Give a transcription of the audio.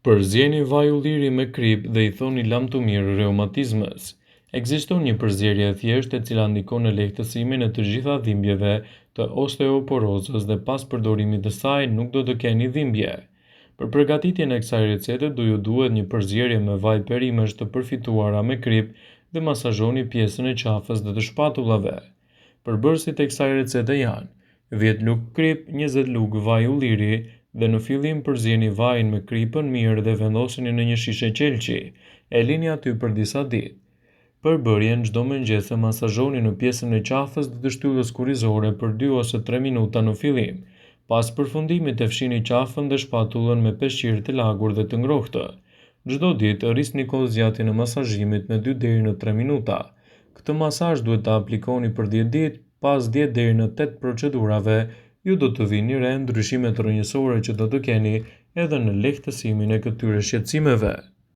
Përzjeni vaj ulliri me krip dhe I thoni lam të mirë reumatizmës. Ekziston një përzierje e thjeshtë e cila ndikon në lehtësimin e të gjitha dhimbjeve të osteoporozës dhe pas përdorimit të saj nuk do të keni dhimbje. Për përgatitjen e kësaj recete do ju duhet një përzierje me vaj perimesh të përfituara me krip dhe masazhoni pjesën e qafës dhe të shpatullave. Përbërësit e kësaj recete janë 10 lugë krip, 20 lugë vaj ulliri dhe në fillim përzjeni vajin me kripën mirë dhe vendoseni në një shishe qelçi. E lini aty për disa ditë. Përbërjen çdo mëngjes e masazhoni në pjesën e qafës dhe të shtyllës kurrizore për 2 ose 3 minuta në fillim. Pas përfundimit e fshini qafën dhe shpatullën me peshqir të lagur dhe të ngrohtë. Çdo ditë rrisni kohëzgjatjen e masazhimit me 2 deri në 3 minuta. Këtë masazh duhet ta aplikoni për 10 ditë, pas 10 deri në 8 procedurave, ju do të vini re ndryshimet rrënjësore që do të keni edhe në lehtësimin e këtyre shqetësimeve.